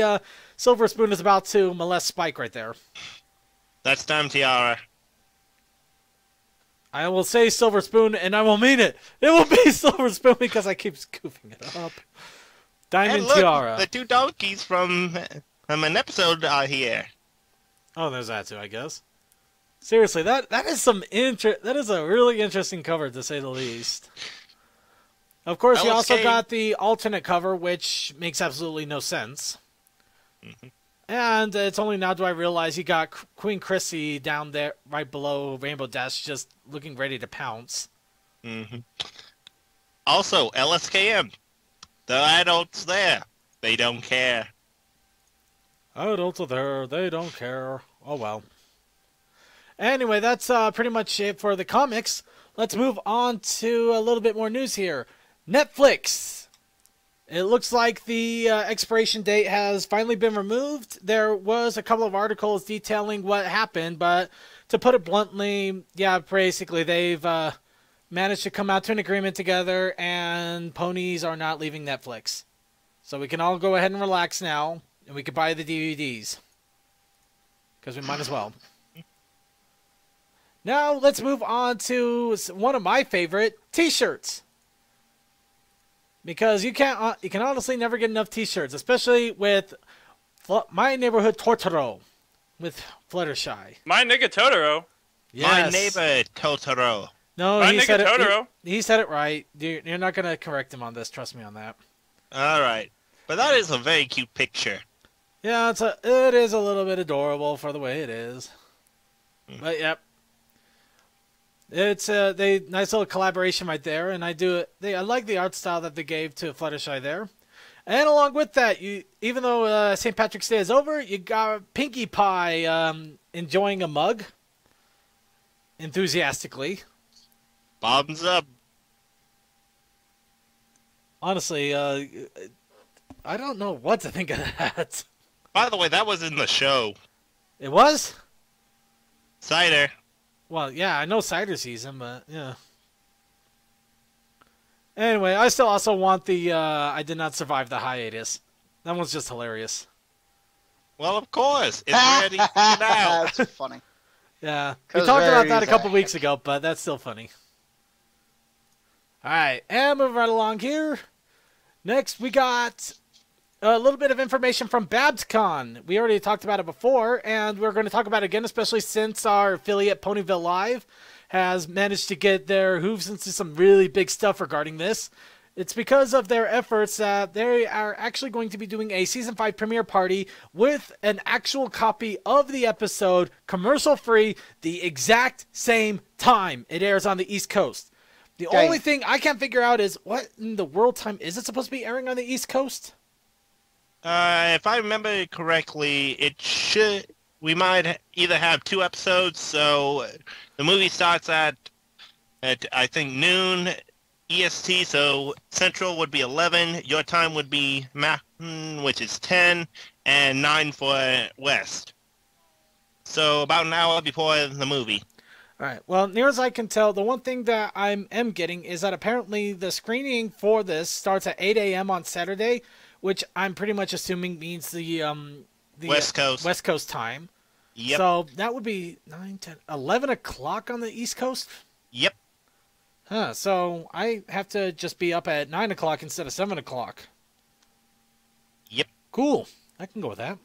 Silver Spoon is about to molest Spike right there. That's Time Tiara. I will say Silver Spoon, and I will mean it. It will be Silver Spoon because I keep scooping it up. Diamond and look, Tiara. The two donkeys from an episode are here. Oh, there's that too, I guess. Seriously, that is that is a really interesting cover to say the least. Of course, you also got the alternate cover, which makes absolutely no sense. Mm-hmm. And it's only now do I realize you got Queen Chrissy down there right below Rainbow Dash just looking ready to pounce. Mm-hmm. Also, LSKM. The adults there. They don't care. Adults are there. They don't care. Oh, well. Anyway, that's pretty much it for the comics. Let's move on to a little bit more news here. Netflix. It looks like the expiration date has finally been removed. There was a couple of articles detailing what happened, but to put it bluntly, yeah, basically they've managed to come out to an agreement together, and ponies are not leaving Netflix. So we can all go ahead and relax now, and we can buy the DVDs. Because we might as well. Now, let's move on to one of my favorite t-shirts. Because you can honestly never get enough t-shirts, especially with My Neighborhood Totoro with Fluttershy. My nigga Totoro? Yes. My neighbor Totoro. No, he said Totoro. He said it right. You're not going to correct him on this. Trust me on that. All right. But that is a very cute picture. Yeah, it is a little bit adorable for the way it is. But, yep. It's a nice little collaboration right there, and I like the art style that they gave to Fluttershy there. And along with that, even though St. Patrick's Day is over, you got Pinkie Pie enjoying a mug enthusiastically. Bottoms up. Honestly, I don't know what to think of that. By the way, that was in the show. It was? Cider. Well, yeah, I know cider season, but yeah. Anyway, I still also want the I Did Not Survive the Hiatus. That one's just hilarious. Well, of course. It's ready now. That's funny. Yeah. We talked about that a couple weeks ago, but that's still funny. Alright, and moving right along here. Next, we got a little bit of information from BabsCon. We already talked about it before, and we're going to talk about it again, especially since our affiliate Ponyville Live has managed to get their hooves into some really big stuff regarding this. It's because of their efforts that they are actually going to be doing a Season 5 premiere party with an actual copy of the episode, commercial-free, the exact same time it airs on the East Coast. The only thing I can't figure out is, what in the world time is it supposed to be airing on the East Coast? If I remember correctly, we might either have 2 episodes, so the movie starts at I think noon EST, so Central would be 11, your time would be Mountain, which is 10, and 9 for West. So about an hour before the movie. All right. Well, near as I can tell, the one thing that I am getting is that apparently the screening for this starts at 8 a.m. on Saturday, which I'm pretty much assuming means the West Coast. West Coast time. Yep. So that would be 9, 10, 11 o'clock on the East Coast? Yep. Huh. So I have to just be up at 9 o'clock instead of 7 o'clock. Yep. Cool. I can go with that.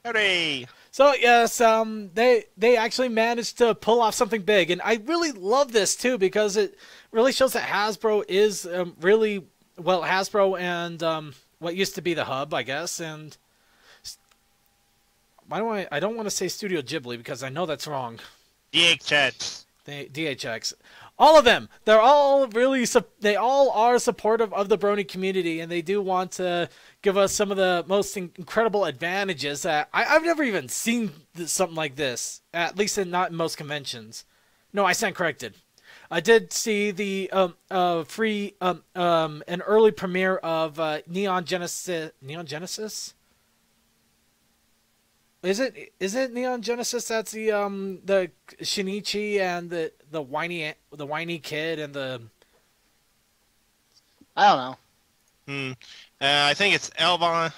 Hooray! So yes, they actually managed to pull off something big, and I really love this too because it really shows that Hasbro is really well, Hasbro and what used to be the Hub, I guess, and I don't want to say Studio Ghibli because I know that's wrong. DHX. DHX. All of them. They're all really, they all are supportive of the Brony community, and they do want to give us some of the most incredible advantages that I've never even seen something like this, at least not in most conventions. No, I stand corrected. I did see the free an early premiere of Neon Genesis. Neon Genesis? Is it Neon Genesis? That's the Shinichi and the whiny kid and the. I don't know. I think it's Evangelion.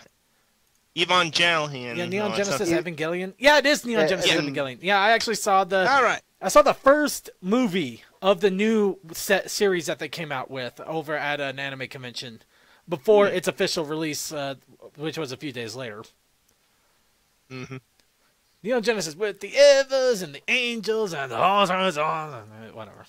Yeah, Neon Genesis Evangelion. Yeah, it is Neon Genesis Evangelion. Yeah, I actually saw I saw the first movie of the new series that they came out with over at an anime convention before its official release, which was a few days later. Mm-hmm. Neon Genesis with the Evas and the Angels and the whatever.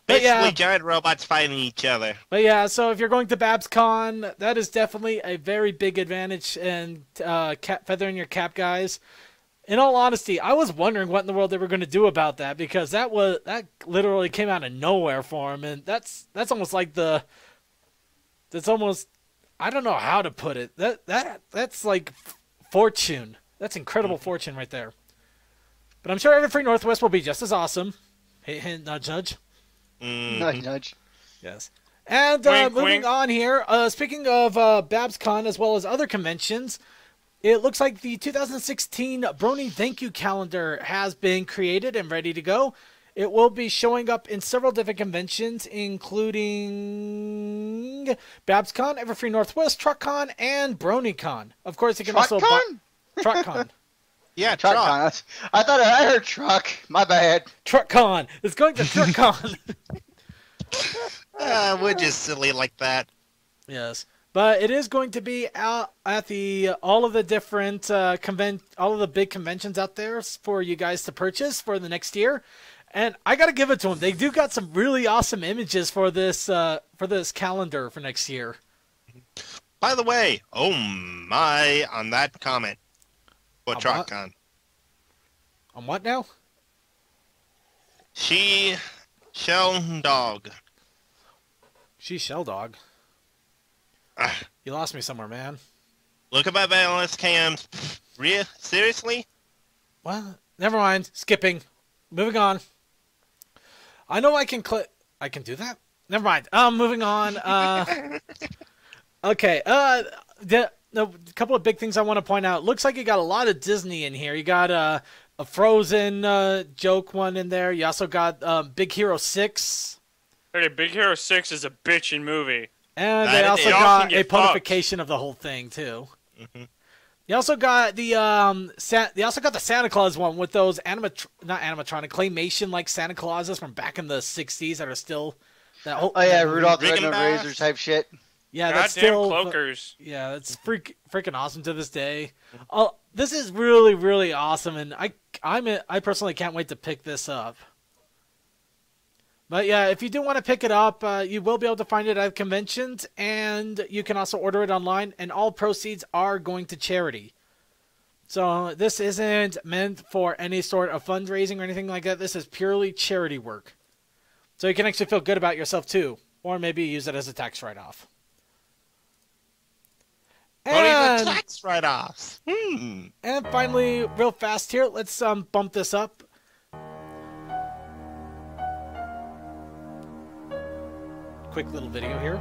But Basically, giant robots fighting each other. But yeah, so if you're going to BabsCon, that is definitely a very big advantage and feather in your cap, guys. In all honesty, I was wondering what in the world they were going to do about that because that literally came out of nowhere for him, and that's almost like that's almost, I don't know how to put it. That's like fortune. That's incredible fortune right there. But I'm sure Everfree Northwest will be just as awesome. Hey, nudge, nudge. Nudge, nudge. Yes. And moving on here, speaking of BabsCon as well as other conventions, it looks like the 2016 Brony Thank You Calendar has been created and ready to go. It will be showing up in several different conventions, including BabsCon, Everfree Northwest, TruckCon, and BronyCon. Of course, it can also buy TruckCon. Yeah, TruckCon. I thought I heard truck. My bad. TruckCon. It's going to TruckCon. We're just silly like that. Yes. But it is going to be out at all of the different all of the big conventions out there for you guys to purchase for the next year. And I got to give it to them. They do got some really awesome images for this calendar for next year. By the way, oh my, on that comment. For TruckCon. On what now? Shell Dog. She Shell Dog. You lost me somewhere, man. Look at my balance cams. Seriously? Well, never mind. Skipping. Moving on. I know I can click. I can do that? Never mind. Moving on. Okay. A couple of big things I want to point out. Looks like you got a lot of Disney in here. You got a Frozen joke one in there. You also got Big Hero 6. Hey, Big Hero 6 is a bitchin' movie. And they also got a ponification of the whole thing too. Mm-hmm. You also got the Santa Claus one with those not animatronic claymation like Santa Clauses from back in the '60s that are still that whole. Oh yeah, Rudolph the Red-Nosed Razor type shit. Yeah, goddamn that's still cloakers. Yeah, that's freaking awesome to this day. This is really, really awesome, and I personally can't wait to pick this up. But yeah, if you do want to pick it up, you will be able to find it at conventions, and you can also order it online, and all proceeds are going to charity. So this isn't meant for any sort of fundraising or anything like that. This is purely charity work. So you can actually feel good about yourself too, or maybe use it as a tax write-off. Or even tax write-offs. And finally, real fast here, let's bump this up. Quick little video here.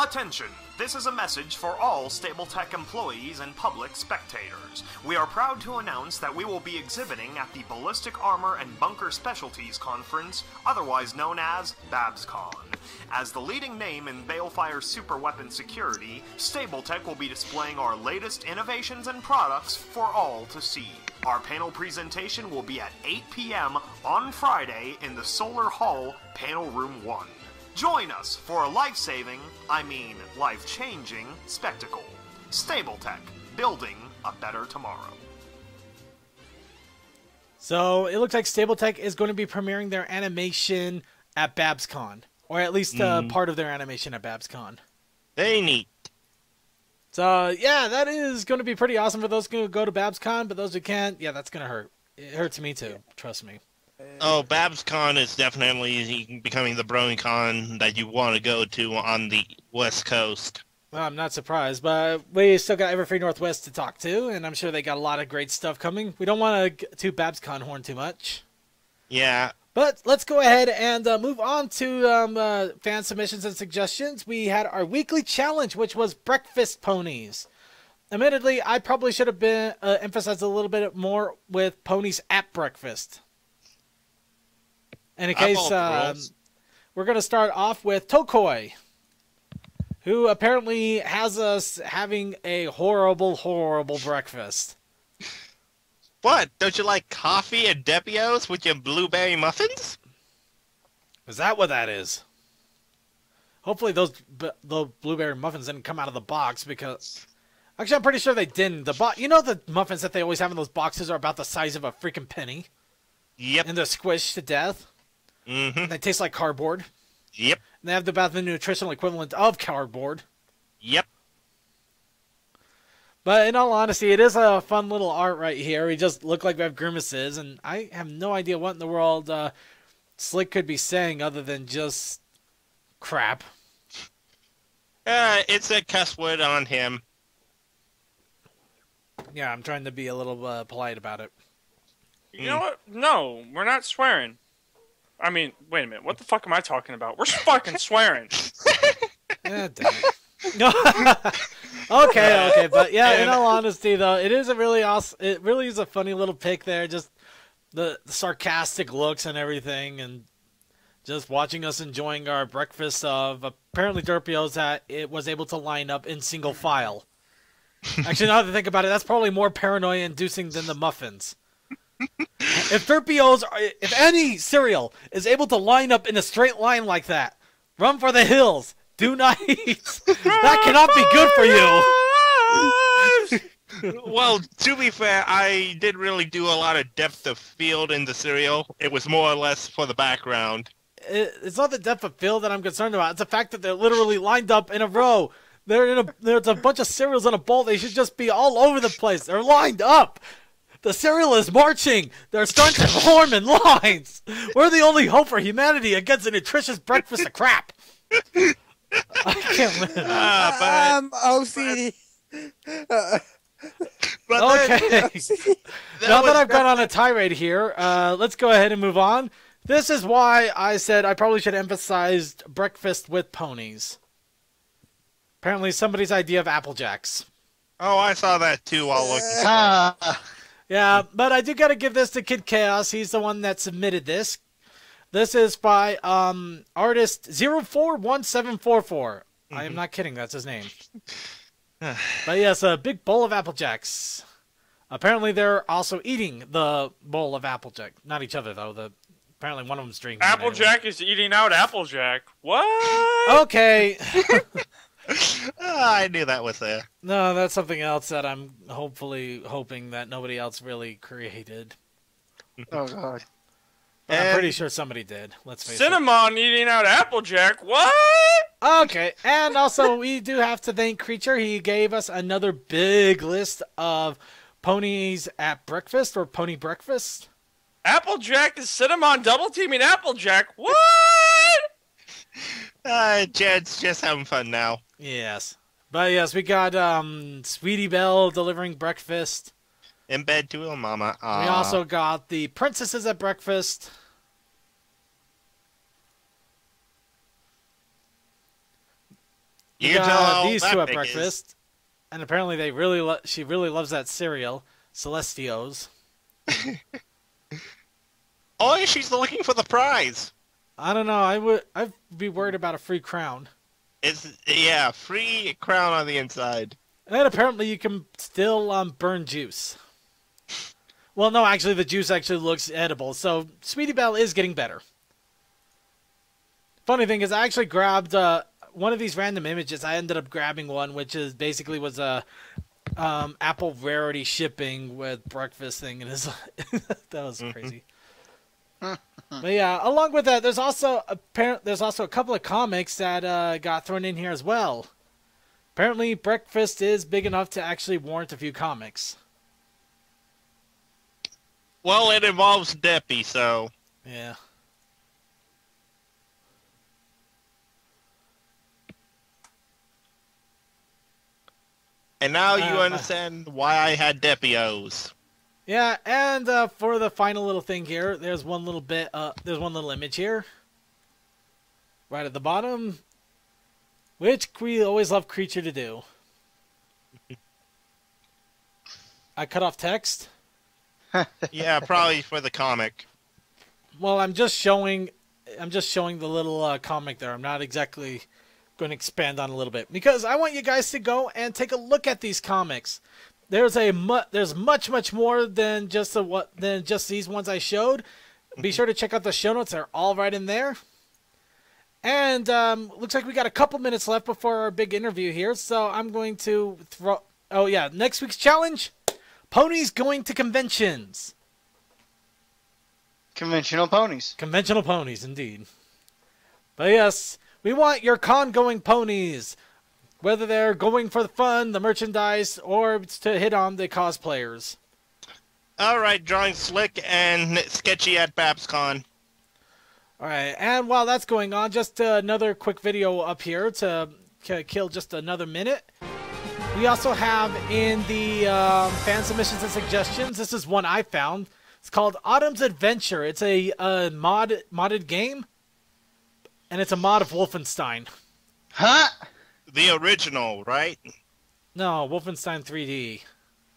Attention! This is a message for all StableTech employees and public spectators. We are proud to announce that we will be exhibiting at the Ballistic Armor and Bunker Specialties Conference, otherwise known as BabsCon. As the leading name in Balefire superweapon security, StableTech will be displaying our latest innovations and products for all to see. Our panel presentation will be at 8 p.m. on Friday in the Solar Hall, Panel Room 1. Join us for a life-saving, life-changing spectacle. StableTech, building a better tomorrow. So it looks like StableTech is going to be premiering their animation at BabsCon, or at least part of their animation at BabsCon. Very neat. So yeah, that is going to be pretty awesome for those who go to BabsCon, but those who can't, yeah, that's going to hurt. It hurts me too, trust me. Oh, BabsCon is definitely becoming the BronyCon that you want to go to on the West Coast. Well, I'm not surprised, but we still got Everfree Northwest to talk to, and I'm sure they got a lot of great stuff coming. We don't want to toot BabsCon horn too much. Yeah. But let's go ahead and move on to fan submissions and suggestions. We had our weekly challenge, which was breakfast ponies. Admittedly, I probably should have been emphasized a little bit more with ponies at breakfast. And in case, we're going to start off with Tokoi, who apparently has us having a horrible, horrible breakfast. What? Don't you like coffee and Debios with your blueberry muffins? Is that what that is? Hopefully those blueberry muffins didn't come out of the box, because... Actually, I'm pretty sure they didn't. You know the muffins that they always have in those boxes are about the size of a freaking penny? Yep. And they're squished to death? Mm-hmm. And they taste like cardboard? Yep. And they have about the nutritional equivalent of cardboard? Yep. But in all honesty, it is a fun little art right here. We just look like we have grimaces, and I have no idea what in the world Slick could be saying other than just crap. It's a cuss word on him. Yeah, I'm trying to be a little polite about it. You know what? No, we're not swearing. I mean, wait a minute. What the fuck am I talking about? We're fucking swearing. Damn it. Okay, but yeah, in all honesty, though, it is a really awesome. It really is a funny little pic there. Just the sarcastic looks and everything, and just watching us enjoying our breakfast of apparently Derpios that it was able to line up in single file. Actually, now that I think about it, that's probably more paranoia-inducing than the muffins. If any cereal is able to line up in a straight line like that, run for the hills. Do not eat. That cannot be good for you. Well, to be fair, I didn't really do a lot of depth of field in the cereal. It was more or less for the background. It's not the depth of field that I'm concerned about. It's the fact that they're literally lined up in a row. There's a bunch of cereals in a bowl. They should just be all over the place. They're lined up. The cereal is marching. They're starting to form in lines. We're the only hope for humanity against a nutritious breakfast of crap. I can't win. OCD. Okay. Now that I've gone on a tirade here, let's go ahead and move on. This is why I said I probably should have emphasized breakfast with ponies. Apparently somebody's idea of Apple Jacks. Oh, I saw that too while looking. Yeah, but I do got to give this to Kid Chaos. He's the one that submitted this. This is by artist 041744. I am not kidding. That's his name. But yes, a big bowl of Apple Jacks. Apparently, they're also eating the bowl of Applejack. Not each other, though. Apparently, one of them's drinking. Applejack is eating out Applejack. What? Okay. I knew that was there. No, that's something else that I'm hoping that nobody else really created. Oh, God. But I'm pretty sure somebody did. Let's face it. Cinnamon eating out Applejack. What? Okay, and also we do have to thank Creature. He gave us another big list of ponies at breakfast or pony breakfast. Applejack is Cinnamon double teaming Applejack. What? Jed's just having fun now. Yes. But yes, we got Sweetie Belle delivering breakfast. In bed to her mama. We also got the princesses at breakfast. You can tell how these that two at pig breakfast, and apparently she really loves that cereal, Celestios. Oh, she's looking for the prize. I don't know. I'd be worried about a free crown. Yeah, free crown on the inside. And apparently you can still burn juice. Well, no, actually the juice actually looks edible. So Sweetie Belle is getting better. Funny thing is, I actually grabbed one of these random images. I ended up grabbing one, which is basically was a Apple Rarity shipping with breakfast thing, and that was crazy. But yeah, along with that, there's also a couple of comics that got thrown in here as well. Apparently, breakfast is big enough to actually warrant a few comics. Well, it involves Deppy, so Yeah. and now you understand why I had Deppy-O's. Yeah, and for the final little thing here, there's one little bit. There's one little image here, right at the bottom, which we always love Creature to do. I cut off text. Yeah, probably for the comic. Well, I'm just showing the little comic there. I'm not exactly going to expand on a little bit because I want you guys to go and take a look at these comics. There's much more than just these ones I showed. Be sure to check out the show notes; they're all right in there. And looks like we got a couple minutes left before our big interview here, so I'm going to throw. Oh yeah, next week's challenge: ponies going to conventions. Conventional ponies. Conventional ponies, indeed. But yes, we want your con-going ponies. Whether they're going for the fun, the merchandise, or to hit on the cosplayers. Alright, drawing slick and sketchy at BabsCon. Alright, and while that's going on, just another quick video up here to kill just another minute. We also have in the fan submissions and suggestions, this is one I found. It's called Autumn's Adventure. It's a modded game, and it's a mod of Wolfenstein. Huh? The original, right? No, Wolfenstein 3D.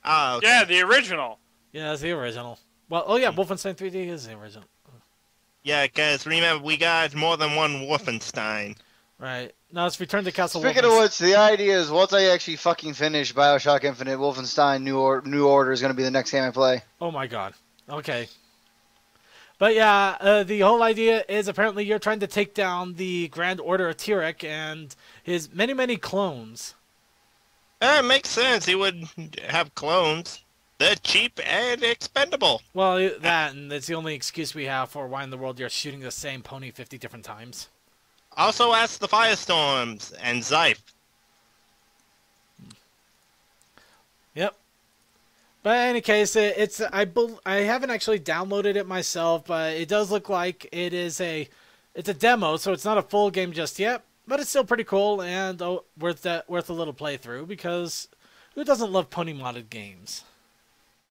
Oh, okay. Yeah, the original. Yeah, it's the original. Well, oh yeah, Wolfenstein 3D is the original. Yeah, because remember, we got more than one Wolfenstein. Right. Now it's Return to Castle Speaking of which, the idea is once I actually fucking finish Bioshock Infinite, Wolfenstein New Order is going to be the next game I play. Oh my god. Okay. But yeah, the whole idea is apparently you're trying to take down the Grand Order of Tyrek and his many clones. It makes sense. He would have clones. They're cheap and expendable. Well, that, and it's the only excuse we have for why in the world you're shooting the same pony 50 different times. Also ask the Firestorms and Zyph. Yep. But in any case, I haven't actually downloaded it myself, but it does look like it's a demo, so it's not a full game just yet. But it's still pretty cool and worth a little playthrough because who doesn't love pony modded games?